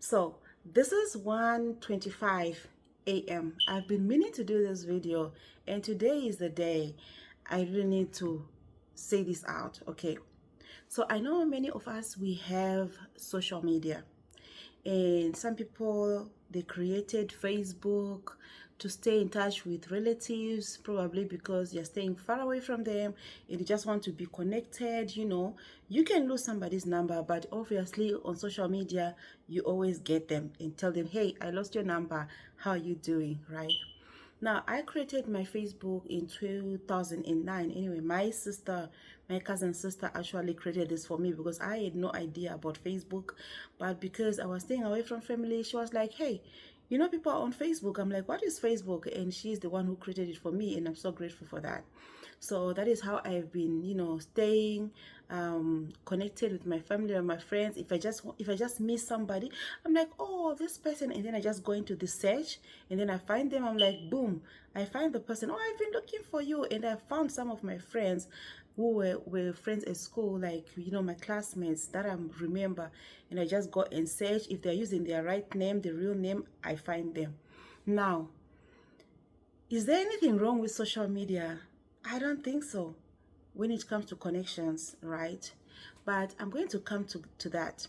So this is 1:25 a.m. I've been meaning to do this video, and today is the day I really need to say this out. Okay, so I know many of us, we have social media, and some people, they created Facebook to stay in touch with relatives, probably because you're staying far away from them and you just want to be connected. You can lose somebody's number, but obviously on social media you always get them and tell them, hey, I lost your number, how are you doing, right? Now, I created my Facebook in 2009. Anyway, my cousin sister actually created this for me because I had no idea about Facebook. But because I was staying away from family, she was like, hey, people are on Facebook. I'm like, what is Facebook? And she's the one who created it for me, and I'm so grateful for that. So that is how I've been, staying connected with my family and my friends. If I just miss somebody, I'm like, oh, this person, and then I just go into the search, and then I find them. I'm like, boom, I find the person. Oh, I've been looking for you, and I found some of my friends who were friends at school, like my classmates that I remember, and I just go and search. If they're using their right name, the real name, I find them. Now, is there anything wrong with social media? I don't think so when it comes to connections, right? But I'm going to come to that.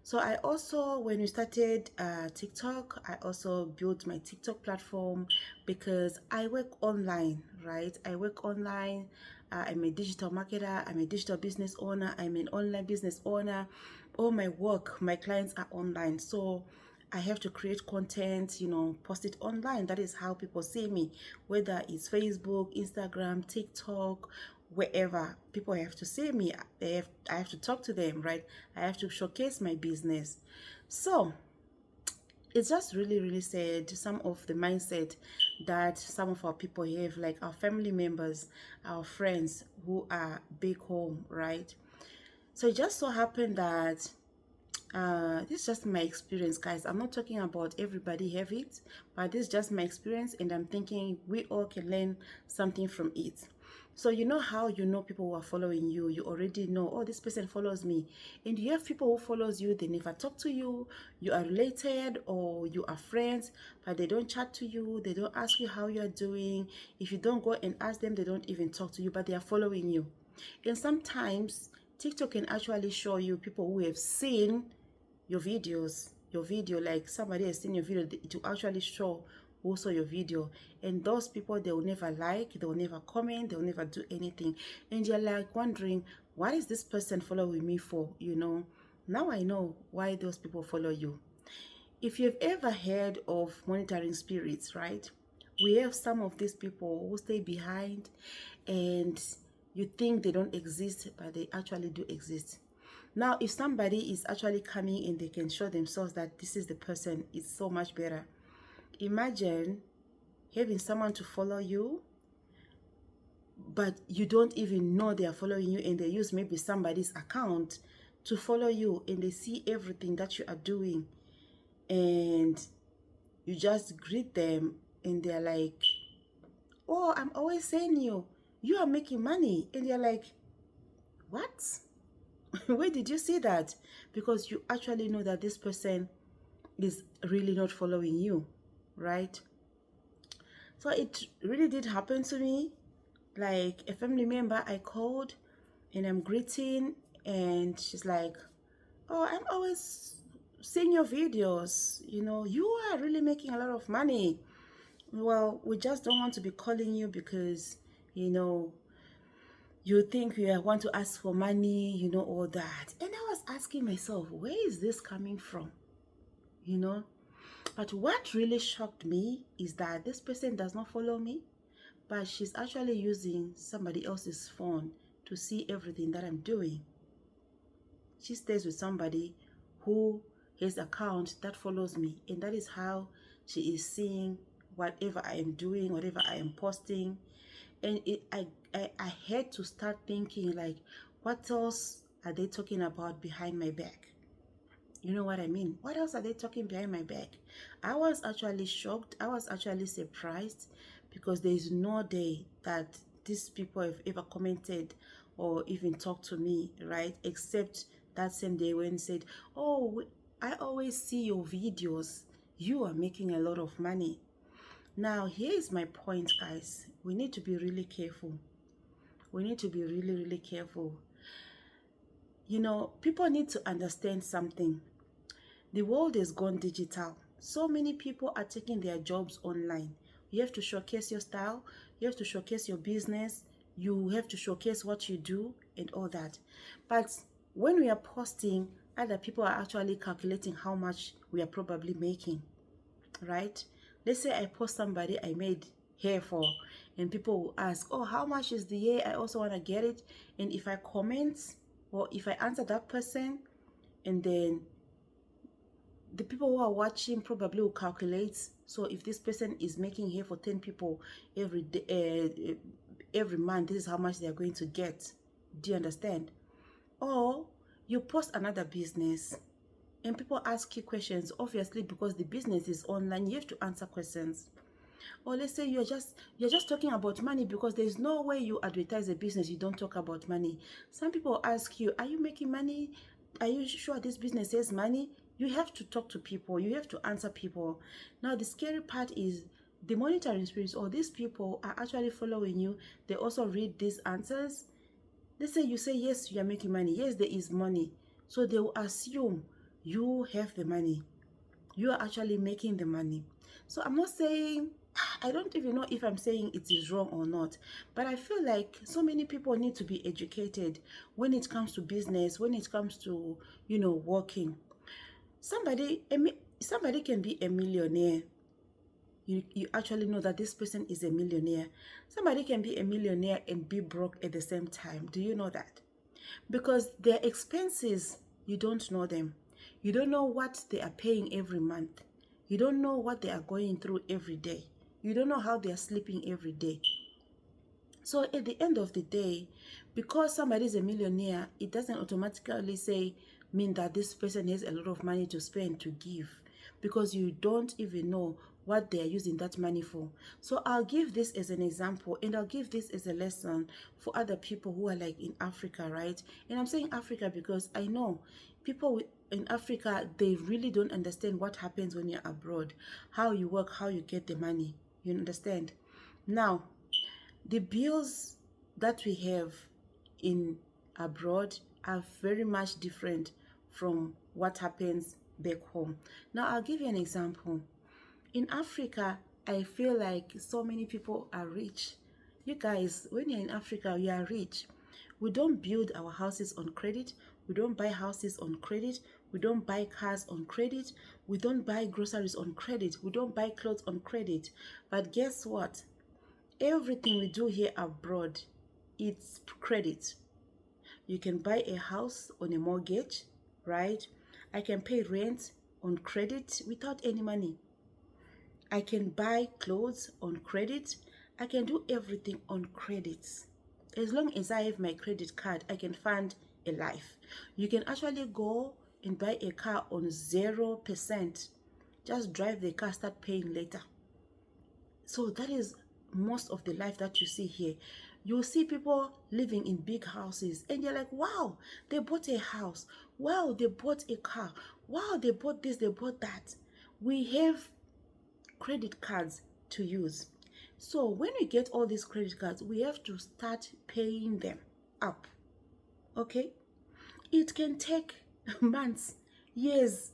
So I also, when we started TikTok, I also built my TikTok platform because I work online, right? I work online. I'm a digital marketer. I'm a digital business owner. I'm an online business owner. All my work, my clients are online. So I have to create content, post it online. That is how people see me, whether it's Facebook, Instagram, TikTok, wherever. People have to see me. I have to talk to them, right? I have to showcase my business. So it's just really, really sad, some of the mindset that some of our people have, like our family members, our friends who are back home, right? So it just so happened that this is just my experience, guys. I'm not talking about everybody have it, but this is just my experience, and I'm thinking we all can learn something from it. So you know how people who are following you, you already know, oh, this person follows me. And you have people who follows you, they never talk to you, you are related or you are friends, but they don't chat to you, they don't ask you how you are doing. If you don't go and ask them, they don't even talk to you, but they are following you. And sometimes TikTok can actually show you people who have seen your video, like somebody has seen your video, it will actually show also your video, and those people, they will never like, they will never comment, they will never do anything, and you're like wondering, what is this person following me for? Now I know why those people follow you. If you've ever heard of monitoring spirits, right? We have some of these people who stay behind, and you think they don't exist, but they actually do exist. Now, if somebody is actually coming and they can show themselves that this is the person, it's so much better. Imagine having someone to follow you, but you don't even know they are following you, and they use maybe somebody's account to follow you, and they see everything that you are doing, and you just greet them, and they're like, oh, I'm always saying you are making money, and they're like, what? Where did you see that? Because you actually know that this person is really not following you, right? So it really did happen to me. Like a family member, I called and I'm greeting, and she's like, oh, I'm always seeing your videos, you are really making a lot of money. Well, we just don't want to be calling you because you think we want to ask for money, all that. And I was asking myself, where is this coming from? But what really shocked me is that this person does not follow me, but she's actually using somebody else's phone to see everything that I'm doing. She stays with somebody who has an account that follows me, and that is how she is seeing whatever I am doing, whatever I am posting. And I had to start thinking, like, what else are they talking about behind my back? You know what I mean? What else are they talking behind my back? I was actually shocked. I was actually surprised, because there is no day that these people have ever commented or even talked to me, right? Except that same day when said, oh, I always see your videos. You are making a lot of money. Now, here is my point, guys. We need to be really careful. We need to be really, really careful. You know, people need to understand something. The world has gone digital. So many people are taking their jobs online. You have to showcase your style. You have to showcase your business. You have to showcase what you do and all that. But when we are posting, other people are actually calculating how much we are probably making, right? Let's say I post somebody I made hair for, and people will ask, oh, how much is the hair? I also want to get it. And if I comment or if I answer that person, and then the people who are watching probably will calculate. So if this person is making hair for 10 people every day, every month, this is how much they are going to get. Do you understand? Or you post another business and people ask you questions. Obviously, because the business is online, you have to answer questions. Or let's say you're just talking about money, because there's no way you advertise a business you don't talk about money. Some people ask you, are you making money? Are you sure this business has money? You have to talk to people. You have to answer people. Now, the scary part is the monitoring spirits, or these people are actually following you. They also read these answers. Let's say you say, yes, you are making money. Yes, there is money. So they will assume you have the money. You are actually making the money. So I'm not saying, I don't even know if I'm saying it is wrong or not, but I feel like so many people need to be educated when it comes to business, when it comes to, you know, working. Somebody can be a millionaire. You actually know that this person is a millionaire. Somebody can be a millionaire and be broke at the same time. Do you know that? Because their expenses, you don't know them. You don't know what they are paying every month. You don't know what they are going through every day. You don't know how they are sleeping every day. So at the end of the day, because somebody is a millionaire, it doesn't automatically mean that this person has a lot of money to spend, to give, because you don't even know what they are using that money for. So I'll give this as an example, and I'll give this as a lesson for other people who are like in Africa, right? And I'm saying Africa because I know people in Africa, they really don't understand what happens when you're abroad, how you work, how you get the money. You understand? Now, the bills that we have in abroad are very much different from what happens back home. Now, I'll give you an example. In Africa, I feel like so many people are rich. You guys, when you're in Africa, you are rich. We don't build our houses on credit. We don't buy houses on credit. We don't buy cars on credit. We don't buy groceries on credit. We don't buy clothes on credit. But guess what? Everything we do here abroad, it's credit. You can buy a house on a mortgage, right? I can pay rent on credit without any money. I can buy clothes on credit. I can do everything on credit. As long as I have my credit card, I can fund a life. You can actually go and buy a car on 0%. Just drive the car, start paying later. So that is most of the life that you see here. You see people living in big houses and you're like, wow, they bought a house. Wow, they bought a car. Wow, they bought this, they bought that. We have credit cards to use. So when we get all these credit cards, we have to start paying them up. Okay? It can take months, years.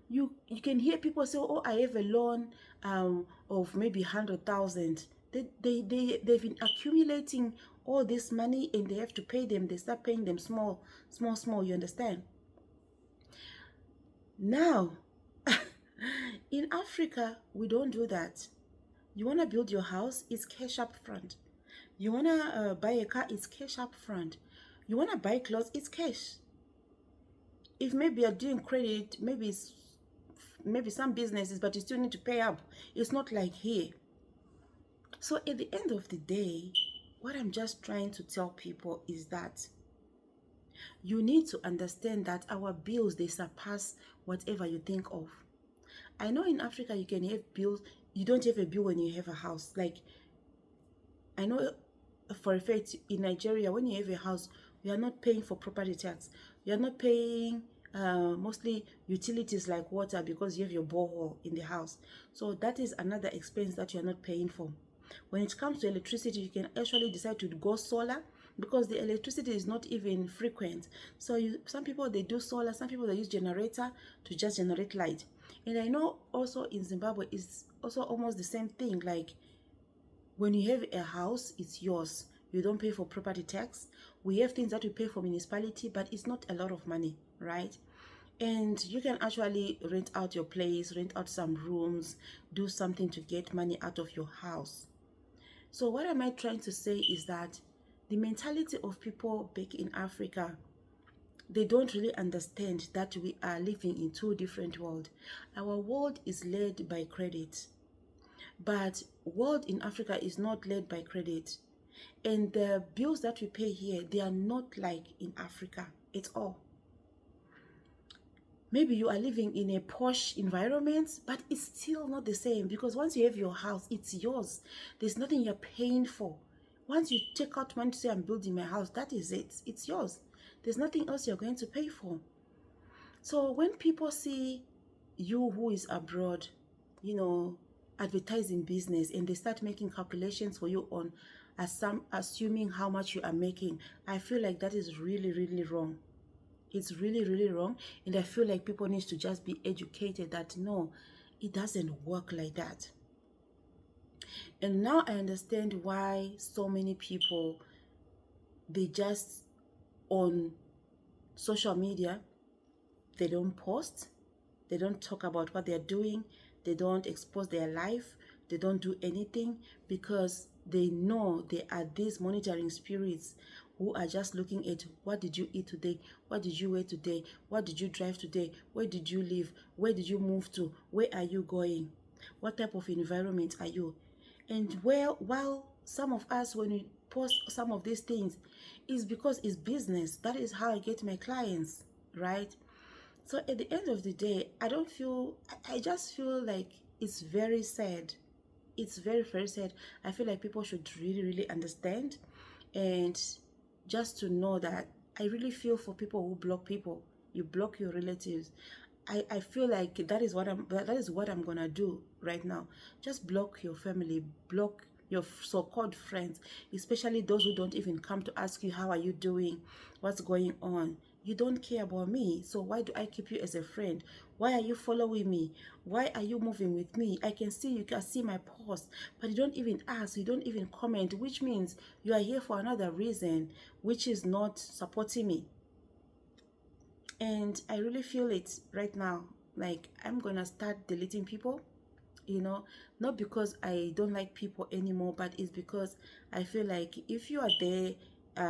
You can hear people say, oh, I have a loan of maybe 100,000. They've been accumulating all this money and they have to pay them. They start paying them small, you understand? Now, in Africa, we don't do that. You want to build your house, it's cash up front. You want to buy a car, it's cash up front. You want to buy clothes, it's cash. If maybe you're doing credit, maybe some businesses, but you still need to pay up. It's not like here. So at the end of the day, what I'm just trying to tell people is that you need to understand that our bills, they surpass whatever you think of. I know in Africa you can have bills. You don't have a bill when you have a house. Like, I know for a fact in Nigeria, when you have a house, you are not paying for property tax. You are not paying mostly utilities like water, because you have your borehole in the house. So that is another expense that you're not paying for. When it comes to electricity, you can actually decide to go solar, because the electricity is not even frequent. So some people, they do solar, some people they use generator to just generate light. And I know also in Zimbabwe it's also almost the same thing. Like when you have a house, it's yours. You don't pay for property tax. We have things that we pay for municipality, but it's not a lot of money, right? And you can actually rent out your place, rent out some rooms, do something to get money out of your house. So what am I trying to say is that the mentality of people back in Africa, they don't really understand that we are living in two different worlds. Our world is led by credit, but world in Africa is not led by credit. And the bills that we pay here, they are not like in Africa at all. Maybe you are living in a posh environment, but it's still not the same, because once you have your house, it's yours. There's nothing you're paying for. Once you take out money to say, I'm building my house, that is it. It's yours. There's nothing else you're going to pay for. So when people see you who is abroad, advertising business, and they start making calculations for you on assuming how much you are making, I feel like that is really, really wrong. It's really, really wrong. And I feel like people need to just be educated that no, it doesn't work like that. And now I understand why so many people, they just on social media, they don't post, they don't talk about what they're doing, they don't expose their life, they don't do anything, because they know there are these monitoring spirits who are just looking at what did you eat today, what did you wear today, what did you drive today, where did you live, where did you move to, where are you going, what type of environment are you. And while some of us, when we post some of these things, is because it's business. That is how I get my clients, right? So at the end of the day, I just feel like it's very sad. It's very, very sad. I feel like people should really, really understand, and just to know that I really feel for people who block people. You block your relatives. I feel like that is what I'm gonna do right now. Just block your family, block your so-called friends, especially those who don't even come to ask you how are you doing, what's going on. You don't care about me, so why do I keep you as a friend? Why are you following me? Why are you moving with me? I can see, you can see my post, but you don't even ask, you don't even comment, which means you are here for another reason, which is not supporting me. And I really feel it right now. Like, I'm gonna start deleting people, not because I don't like people anymore, but it's because I feel like if you are there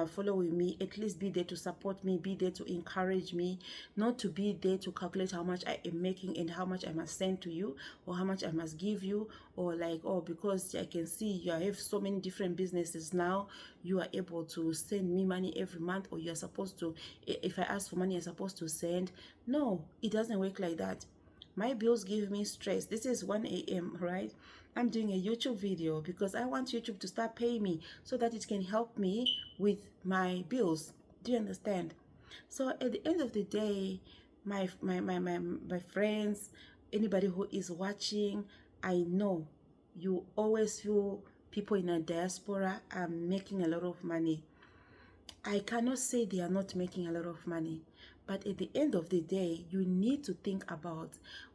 following me, at least be there to support me, be there to encourage me, not to be there to calculate how much I am making and how much I must send to you, or how much I must give you, or like, oh, because I can see you have so many different businesses now, you are able to send me money every month, or you're supposed to, if I ask for money, you're supposed to send. No, it doesn't work like that. My bills give me stress. This is 1 a.m., right? I'm doing a YouTube video because I want YouTube to start paying me so that it can help me with my bills. Do you understand? So at the end of the day, my friends, anybody who is watching, I know you always feel people in a diaspora are making a lot of money. I cannot say they are not making a lot of money, but at the end of the day, you need to think about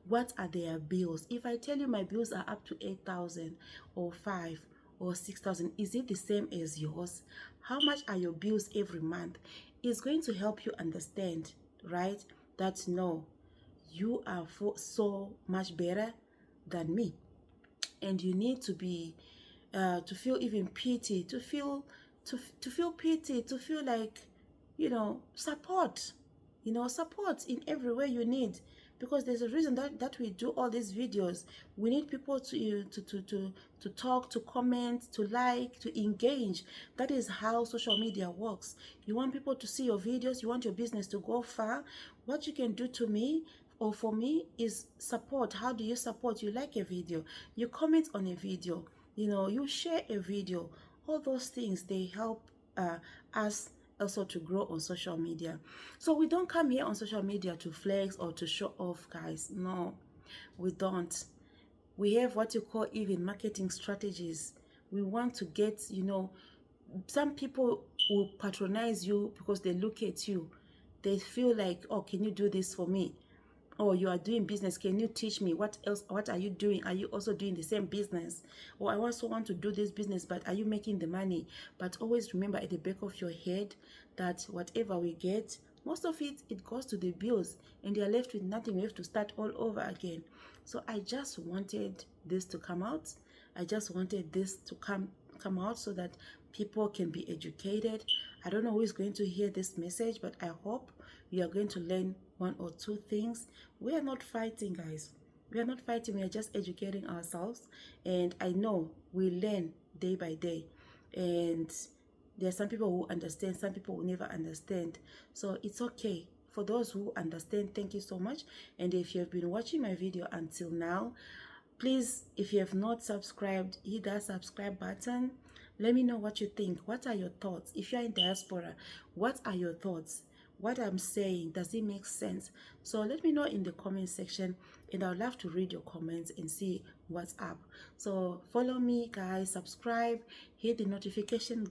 what are their bills. If I tell you my bills are up to 8,000 or 5 or 6,000, is it the same as yours? How much are your bills every month? It's going to help you understand, right? That no, you are so much better than me. And you need to be to feel even pity, to feel pity, to feel like, support, support in every way you need, because there's a reason that we do all these videos. We need people to talk, to comment, to like, to engage. That is how social media works. You want people to see your videos, you want your business to go far. What you can do to me or for me is support. How do you support? You like a video, you comment on a video, you share a video. All those things, they help us also to grow on social media. So we don't come here on social media to flex or to show off, guys. No, we don't. We have what you call even marketing strategies. We want to get, some people will patronize you because they look at you. They feel like, oh, can you do this for me? Oh, you are doing business, can you teach me what else? What are you doing? Are you also doing the same business? Or I also want to do this business, but are you making the money? But always remember at the back of your head that whatever we get, most of it goes to the bills, and they are left with nothing. We have to start all over again. So I just wanted this to come out. I just wanted this to come out so that people can be educated. I don't know who is going to hear this message, but I hope you are going to learn one or two things. We are not fighting, guys. We are not fighting. We are just educating ourselves. And I know we learn day by day. And there are some people who understand, some people will never understand. So it's okay. For those who understand, thank you so much. And if you have been watching my video until now, please, if you have not subscribed, hit that subscribe button. Let me know what you think. What are your thoughts? If you're in diaspora, what are your thoughts? What I'm saying, does it make sense? So let me know in the comment section, and I'd love to read your comments and see what's up. So follow me, guys, subscribe, hit the notification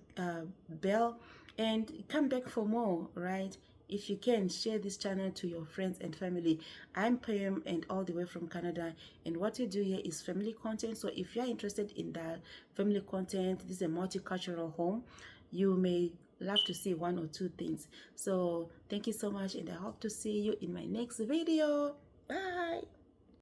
bell, and come back for more, right? If you can, share this channel to your friends and family. I'm Pam, and all the way from Canada, and what we do here is family content. So if you're interested in that family content, this is a multicultural home, you may love to see one or two things. So thank you so much, and I hope to see you in my next video. Bye.